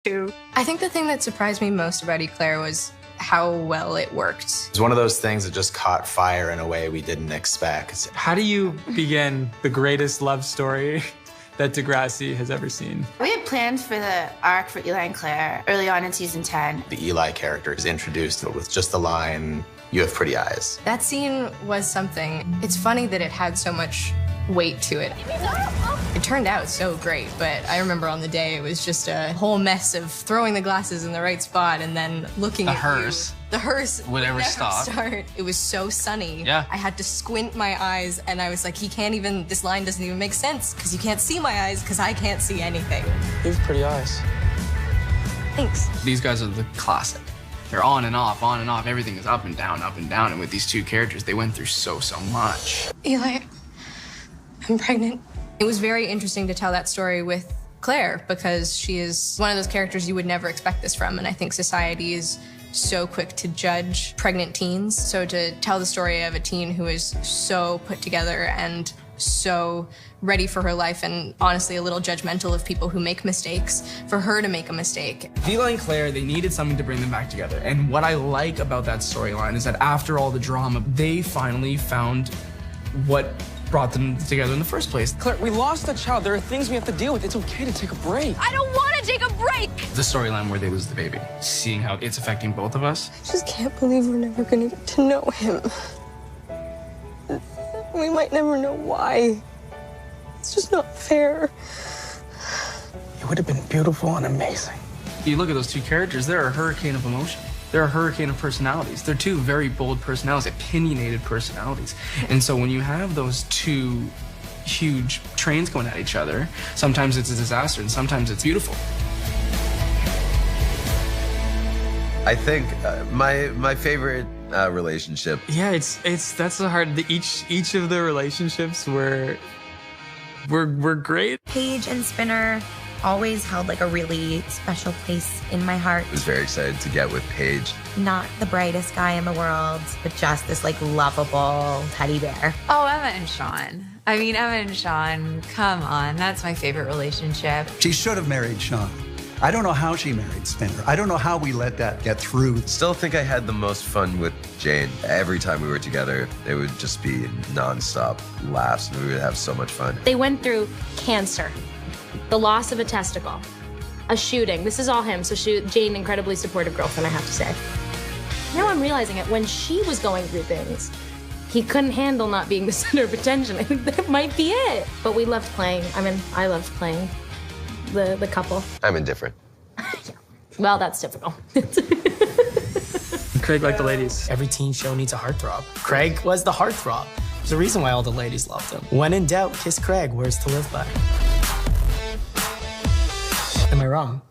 Pt.2. I think the thing that surprised me most about Eclare was how well it worked. It's one of those things that just caught fire in a way we didn't expect. How do you begin the greatest love story that Degrassi has ever seen? We had planned for the arc for Eli and Claire early on in season 10. The Eli character is introduced with just the line, "You have pretty eyes." That scene was something. It's funny that it had so much weight to it. It turned out so great, but I remember on the day it was just a whole mess of throwing the glasses in the right spot and then looking at hearse. The hearse would never stop. It was so sunny. Yeah. I had to squint my eyes and I was like, this line doesn't even make sense because you can't see my eyes because I can't see anything. You have pretty eyes. Thanks. These guys are the classic. They're on and off, everything is up and down, and with these two characters, they went through so much. Eli, I'm pregnant. It was very interesting to tell that story with Claire because she is one of those characters you would never expect this from, and I think society is so quick to judge pregnant teens. So to tell the story of a teen who is so put together and so ready for her life and honestly a little judgmental of people who make mistakes, for her to make a mistake. Eli and Claire, they needed something to bring them back together. And what I like about that storyline is that after all the drama, they finally found what brought them together in the first place. Claire, we lost a child. There are things we have to deal with. It's okay to take a break. I don't want to take a break! The storyline where they lose the baby, seeing how it's affecting both of us. I just can't believe we're never gonna get to know him. We might never know why. It's just not fair. It would have been beautiful and amazing. You look at those two characters, they're a hurricane of emotion. They're a hurricane of personalities. They're two very bold personalities, opinionated personalities. And so when you have those two huge trains going at each other, sometimes it's a disaster and sometimes it's beautiful. I think my favorite relationship. Yeah, that's the hard. Each of the relationships were great. Paige and Spinner always held like a really special place in my heart. I was very excited to get with Paige. Not the brightest guy in the world, but just this like lovable teddy bear. Oh, Emma and Sean. I mean, Emma and Sean, come on, that's my favorite relationship. She should have married Sean. I don't know how she married Spinner. I don't know how we let that get through. Still think I had the most fun with Jane. Every time we were together, it would just be nonstop laughs, and we would have so much fun. They went through cancer, the loss of a testicle, a shooting. This is all him, so Jane, incredibly supportive girlfriend, I have to say. Now I'm realizing it, when she was going through things, he couldn't handle not being the center of attention. I think that might be it. But we loved playing. I mean, I loved playing the couple. I'm indifferent. Well, that's typical. Craig liked the ladies. Every teen show needs a heartthrob. Craig was the heartthrob. There's a reason why all the ladies loved him. When in doubt, kiss Craig, words to live by. Am I wrong?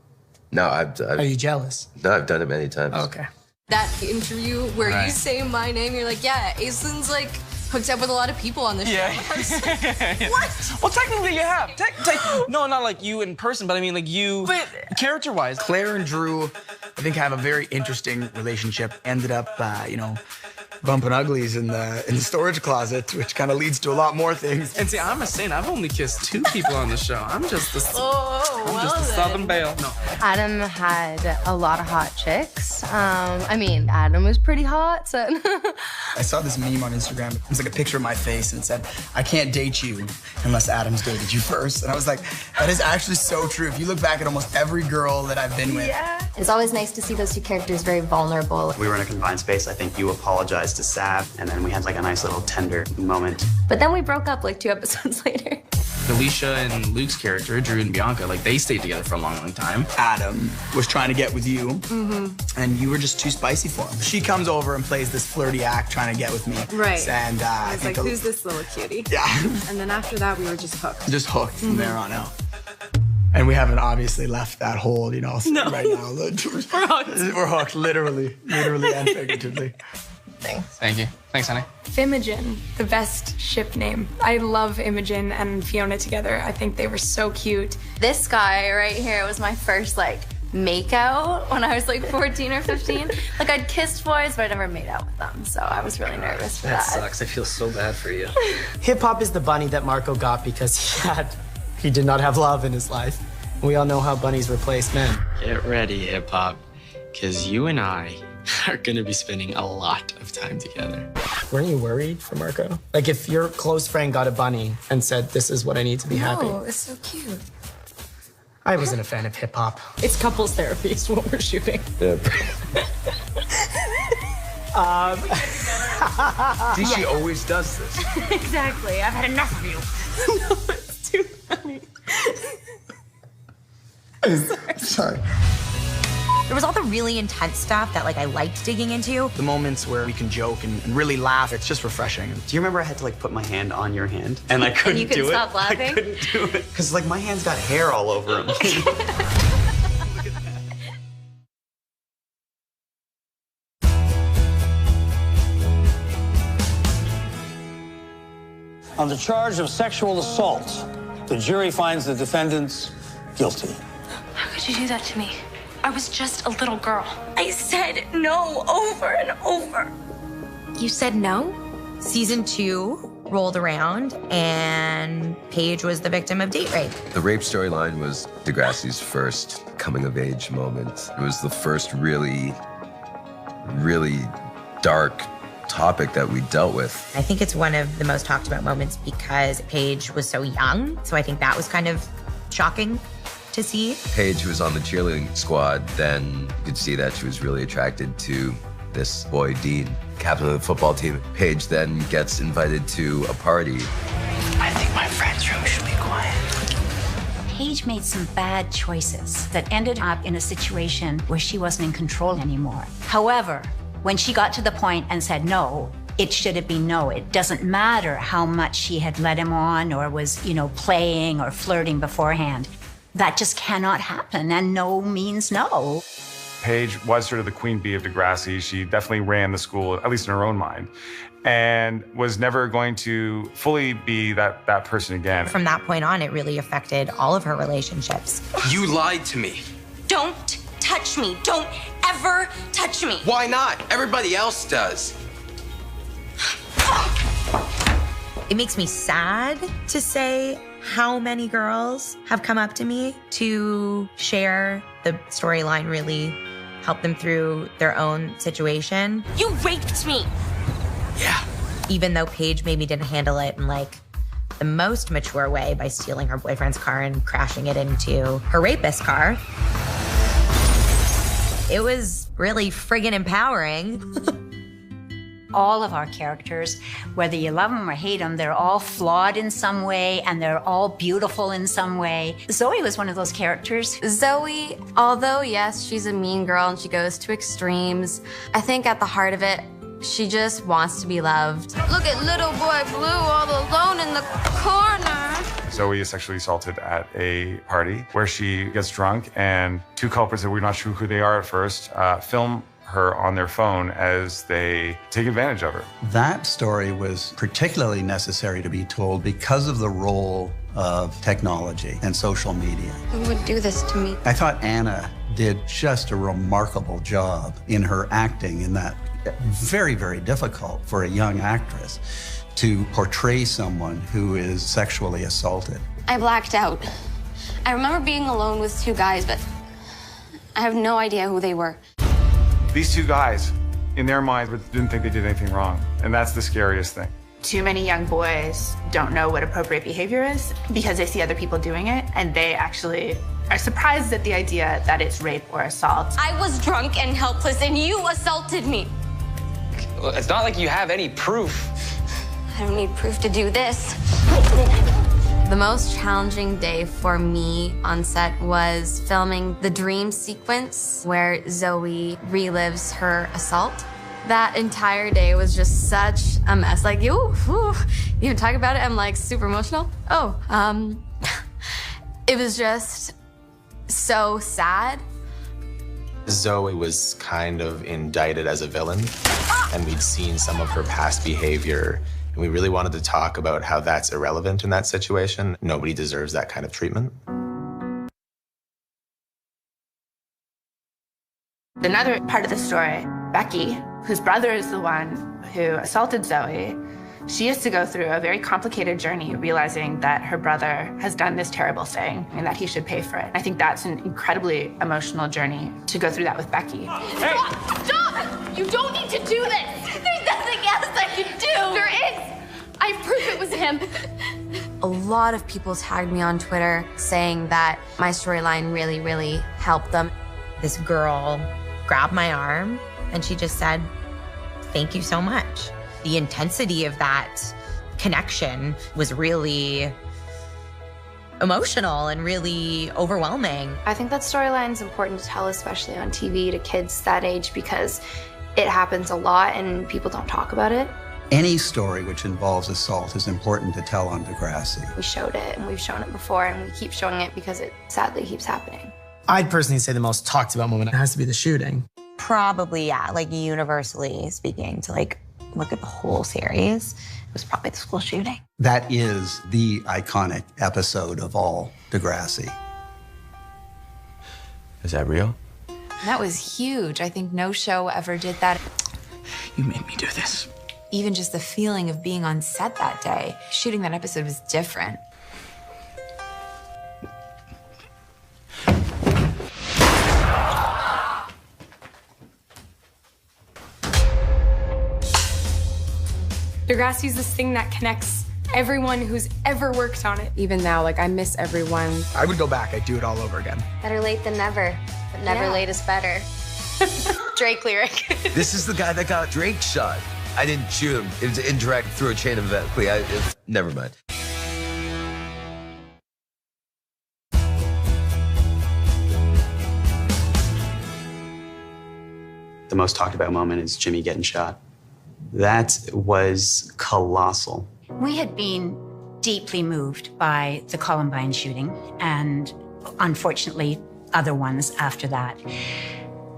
No, Are you jealous? No, I've done it many times. Oh, okay. That interview where you say my name, you're like, yeah, Aislin's like hooked up with a lot of people on the show. Yeah. What? Well, technically you have. No, not like you in person, but I mean like you character-wise. Claire and Drew, I think, have a very interesting relationship. Ended up, bumping uglies in the storage closet, which kind of leads to a lot more things. And see, I'm a saint. I've only kissed 2 people on the show. I'm just the Southern Belle. No. Adam had a lot of hot chicks. I mean, Adam was pretty hot, so. I saw this meme on Instagram. It was like a picture of my face, and it said, "I can't date you unless Adam's dated you first." And I was like, that is actually so true. If you look back at almost every girl that I've been with. Yeah. It's always nice to see those two characters very vulnerable. We were in a confined space. I think you apologized to Sav, and then we had like a nice little tender moment. But then we broke up like 2 episodes later. Alicia and Luke's character, Drew and Bianca, like they stayed together for a long time. Adam was trying to get with you, and you were just too spicy for him. She comes over and plays this flirty act trying to get with me. Right. And I was like, who's this little cutie? Yeah. And then after that, we were just hooked. Just hooked from there on out. And we haven't obviously left that hold, you know, No. right now. We're hooked. We're hooked, literally and figuratively. Thanks. Thank you. Thanks, honey. Imogen, the best ship name. I love Imogen and Fiona together. I think they were so cute. This guy right here was my first like makeout when I was like 14 or 15. Like I'd kissed boys, but I never made out with them. So I was really nervous for that. That sucks. I feel so bad for you. Hip hop is the bunny that Marco got because he did not have love in his life. We all know how bunnies replace men. Get ready, hip hop, because you and I are gonna be spending a lot of time together. Weren't you worried for Marco? Like if your close friend got a bunny and said, this is what I need to be happy. No, it's so cute. I wasn't a fan of hip hop. It's couples therapy is what we're shooting. Yeah. See, she always does this. Exactly. I've had enough of you. No, it's too funny. Sorry. There was all the really intense stuff that I liked digging into. The moments where we can joke and really laugh, it's just refreshing. Do you remember I had to put my hand on your hand and I couldn't you couldn't do it? stop laughing? I couldn't do it because my hand's got hair all over them. On the charge of sexual assault, the jury finds the defendants guilty. How could you do that to me? I was just a little girl. I said no over and over. You said no? Season 2 rolled around and Paige was the victim of date rape. The rape storyline was Degrassi's first coming-of-age moment. It was the first really, really dark topic that we dealt with. I think it's one of the most talked about moments because Paige was so young. So I think that was kind of shocking to see. Paige, who was on the cheerleading squad, then you could see that she was really attracted to this boy, Dean, captain of the football team. Paige then gets invited to a party. I think my friend's room should be quiet. Paige made some bad choices that ended up in a situation where she wasn't in control anymore. However, when she got to the point and said no, it should have been no. It doesn't matter how much she had led him on or was, playing or flirting beforehand. That just cannot happen, and no means no. Paige was sort of the queen bee of Degrassi. She definitely ran the school, at least in her own mind, and was never going to fully be that person again. From that point on, it really affected all of her relationships. You lied to me. Don't touch me. Don't ever touch me. Why not? Everybody else does. It makes me sad to say how many girls have come up to me to share the storyline, really help them through their own situation. You raped me. Yeah. Even though Paige maybe didn't handle it in the most mature way by stealing her boyfriend's car and crashing it into her rapist's car. It was really friggin' empowering. All of our characters, whether you love them or hate them, they're all flawed in some way and they're all beautiful in some way. Zoe was one of those characters. Zoe, although yes, she's a mean girl and she goes to extremes, I think at the heart of it, she just wants to be loved. Look at little boy Blue all alone in the corner. Zoe is sexually assaulted at a party where she gets drunk, and two culprits that we're not sure who they are at first film her on their phone as they take advantage of her. That story was particularly necessary to be told because of the role of technology and social media. Who would do this to me? I thought Anna did just a remarkable job in her acting in that. Very, very difficult for a young actress to portray someone who is sexually assaulted. I blacked out. I remember being alone with two guys, but I have no idea who they were. These two guys, in their minds, didn't think they did anything wrong, and that's the scariest thing. Too many young boys don't know what appropriate behavior is because they see other people doing it, and they actually are surprised at the idea that it's rape or assault. I was drunk and helpless, and you assaulted me. Well, it's not like you have any proof. I don't need proof to do this. The most challenging day for me on set was filming the dream sequence where Zoe relives her assault. That entire day was just such a mess. You even talk about it, I'm super emotional. It was just so sad. Zoe was kind of indicted as a villain, and we'd seen some of her past behavior, and we really wanted to talk about how that's irrelevant in that situation. Nobody deserves that kind of treatment. Another part of the story, Becky, whose brother is the one who assaulted Zoe, She has to go through a very complicated journey realizing that her brother has done this terrible thing and that he should pay for it. I think that's an incredibly emotional journey to go through that with Becky. Hey! Stop! You don't need to do this! There's nothing else I can do! There is! I have proof it was him. A lot of people tagged me on Twitter saying that my storyline really, really helped them. This girl grabbed my arm and she just said, "Thank you so much." The intensity of that connection was really emotional and really overwhelming. I think that storyline is important to tell, especially on TV to kids that age, because it happens a lot and people don't talk about it. Any story which involves assault is important to tell on Degrassi. We showed it and we've shown it before and we keep showing it because it sadly keeps happening. I'd personally say the most talked about moment has to be the shooting. Probably, yeah, like universally speaking, to like look at the whole series, it was probably the school shooting. That is the iconic episode of all Degrassi. Is that real? That was huge. I think no show ever did that. You made me do this. Even just the feeling of being on set that day, shooting that episode was different. Degrassi's this thing that connects everyone who's ever worked on it. Even now, like, I miss everyone. I would go back. I'd do it all over again. Better late than never, but never late is better. Drake lyric. This is the guy that got Drake shot. I didn't shoot him. It was indirect through a chain of events. Never mind. The most talked about moment is Jimmy getting shot. That was colossal. We had been deeply moved by the Columbine shooting and unfortunately other ones after that.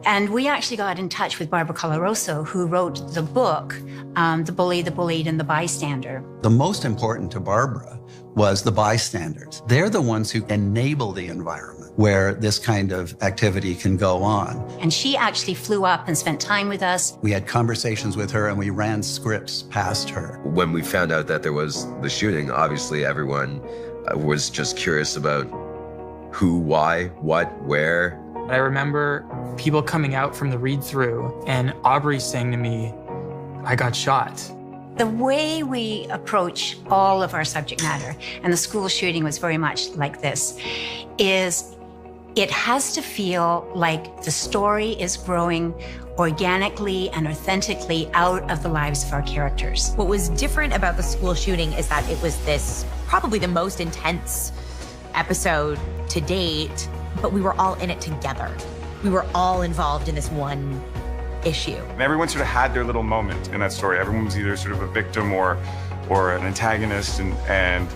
And we actually got in touch with Barbara Colaroso, who wrote the book, The Bully, the Bullied, and the Bystander. The most important to Barbara was the bystanders. They're the ones who enable the environment where this kind of activity can go on. And she actually flew up and spent time with us. We had conversations with her and we ran scripts past her. When we found out that there was the shooting, obviously everyone was just curious about who, why, what, where. I remember people coming out from the read-through and Aubrey saying to me, "I got shot." The way we approach all of our subject matter, and the school shooting was very much like this, is it has to feel like the story is growing organically and authentically out of the lives of our characters. What was different about the school shooting is that it was this probably the most intense episode to date, but we were all in it together. We were all involved in this one issue. And everyone sort of had their little moment in that story. Everyone was either sort of a victim or an antagonist, and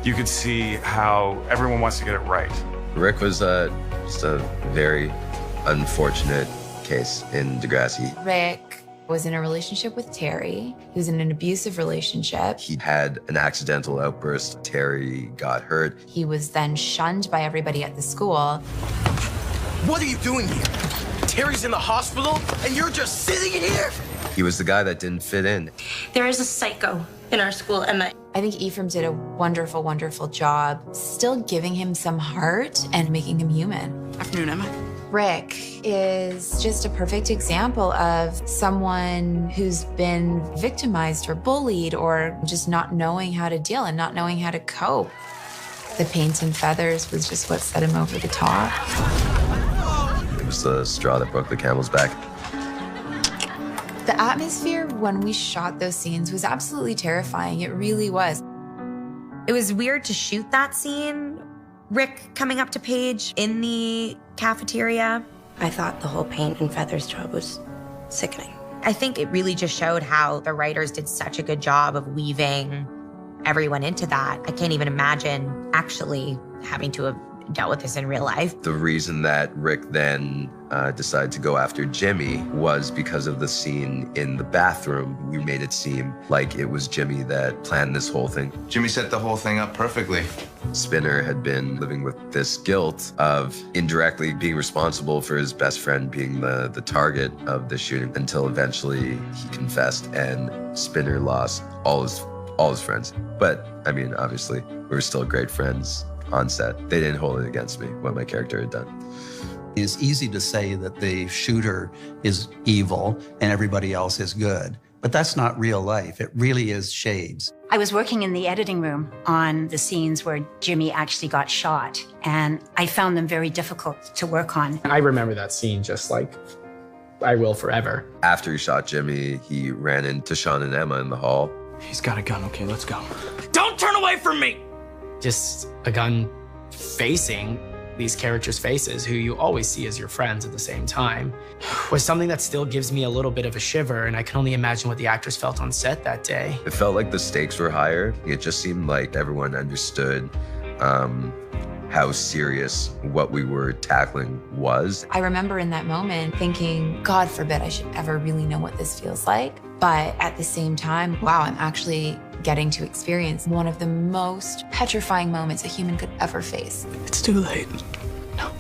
you could see how everyone wants to get it right. Rick was just a very unfortunate case in Degrassi. Rick was in a relationship with Terry. He was in an abusive relationship. He had an accidental outburst. Terry got hurt. He was then shunned by everybody at the school. What are you doing here? Terry's in the hospital and you're just sitting in here? He was the guy that didn't fit in. There is a psycho in our school, and I think Ephraim did a wonderful, wonderful job still giving him some heart and making him human. Afternoon, Emma. Rick is just a perfect example of someone who's been victimized or bullied or just not knowing how to deal and not knowing how to cope. The paint and feathers was just what set him over the top. It was the straw that broke the camel's back. The atmosphere when we shot those scenes was absolutely terrifying. It really was. It was weird to shoot that scene. Rick coming up to Paige in the cafeteria. I thought the whole paint and feathers job was sickening. I think it really just showed how the writers did such a good job of weaving everyone into that. I can't even imagine actually having to have dealt with this in real life. The reason that Rick then decided to go after Jimmy was because of the scene in the bathroom. We made it seem like it was Jimmy that planned this whole thing. Jimmy set the whole thing up perfectly. Spinner had been living with this guilt of indirectly being responsible for his best friend being the target of the shooting until eventually he confessed and Spinner lost all his all his friends. But I mean, obviously, we were still great friends on set. They didn't hold it against me, what my character had done. It's easy to say that the shooter is evil and everybody else is good, but that's not real life. It really is shades. I was working in the editing room on the scenes where Jimmy actually got shot, and I found them very difficult to work on. I remember that scene just like I will forever. After he shot Jimmy, he ran into Sean and Emma in the hall. He's got a gun. Okay, let's go. Don't turn away from me! Just a gun facing these characters' faces, who you always see as your friends at the same time, was something that still gives me a little bit of a shiver, and I can only imagine what the actors felt on set that day. It felt like the stakes were higher. It just seemed like everyone understood how serious what we were tackling was. I remember in that moment thinking, God forbid I should ever really know what this feels like. But at the same time, wow, I'm actually getting to experience one of the most petrifying moments a human could ever face. It's too late. No.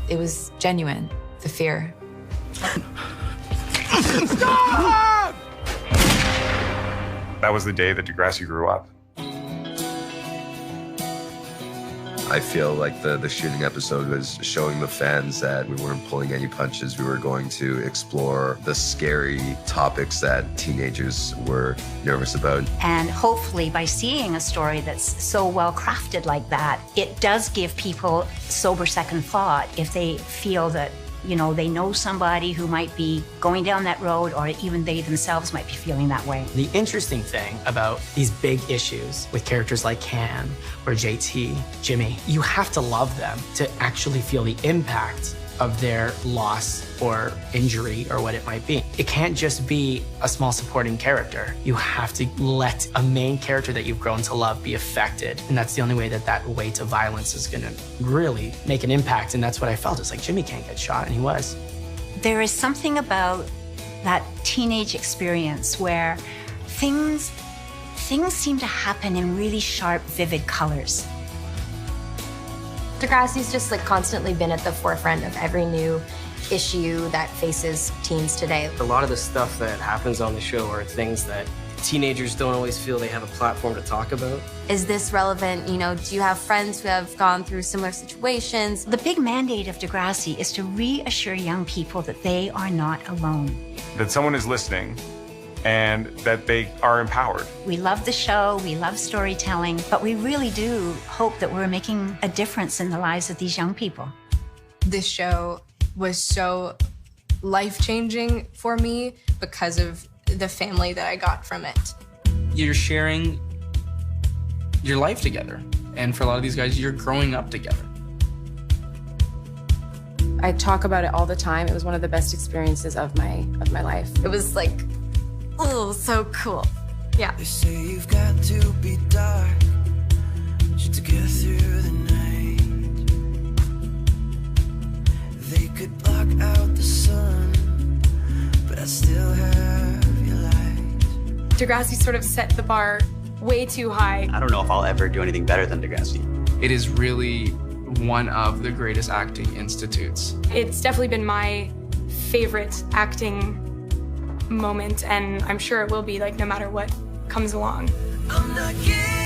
It was genuine, the fear. Stop! That was the day that Degrassi grew up. I feel like the shooting episode was showing the fans that we weren't pulling any punches. We were going to explore the scary topics that teenagers were nervous about. And hopefully by seeing a story that's so well crafted like that, it does give people sober second thought if they feel that, you know, they know somebody who might be going down that road, or even they themselves might be feeling that way. The interesting thing about these big issues with characters like Cam or JT, Jimmy, you have to love them to actually feel the impact of their loss or injury or what it might be. It can't just be a small supporting character. You have to let a main character that you've grown to love be affected. And that's the only way that that weight of violence is gonna really make an impact. And that's what I felt. It's like, Jimmy can't get shot, and he was. There is something about that teenage experience where things seem to happen in really sharp, vivid colors. Degrassi's just like constantly been at the forefront of every new issue that faces teens today. A lot of the stuff that happens on the show are things that teenagers don't always feel they have a platform to talk about. Is this relevant? You know, do you have friends who have gone through similar situations? The big mandate of Degrassi is to reassure young people that they are not alone. That someone is listening and that they are empowered. We love the show, we love storytelling, but we really do hope that we're making a difference in the lives of these young people. This show was so life-changing for me because of the family that I got from it. You're sharing your life together. And for a lot of these guys, you're growing up together. I talk about it all the time. It was one of the best experiences of my life. It was like, oh, so cool. Yeah. They say you've got to be dark just to get through the night. They could block out the sun, but I still have your light. Degrassi sort of set the bar way too high. I don't know if I'll ever do anything better than Degrassi. It is really one of the greatest acting institutes. It's definitely been my favorite acting moment, and I'm sure it will be, like, no matter what comes along. I'm not giving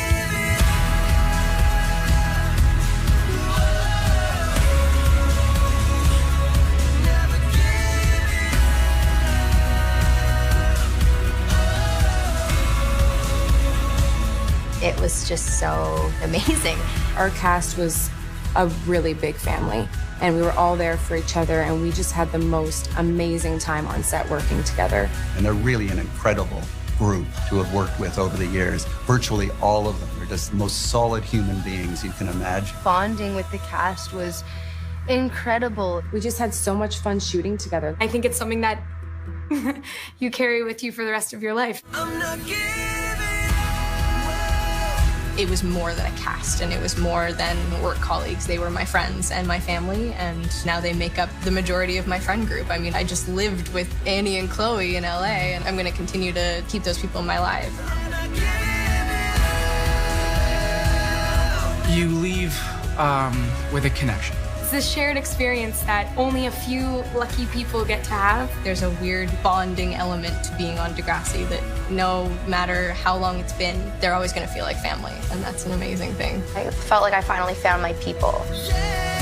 It was just so amazing. Our cast was a really big family, and we were all there for each other, and we just had the most amazing time on set working together. And they're really an incredible group to have worked with over the years. Virtually all of them are just the most solid human beings you can imagine. Bonding with the cast was incredible. We just had so much fun shooting together. I think it's something that you carry with you for the rest of your life. I'm not giving. It was more than a cast, and it was more than work colleagues. They were my friends and my family, and now they make up the majority of my friend group. I mean, I just lived with Annie and Chloe in LA, and I'm gonna continue to keep those people in my life. You leave with a connection. It's this shared experience that only a few lucky people get to have. There's a weird bonding element to being on Degrassi that no matter how long it's been, they're always going to feel like family, and that's an amazing thing. I felt like I finally found my people. Yeah.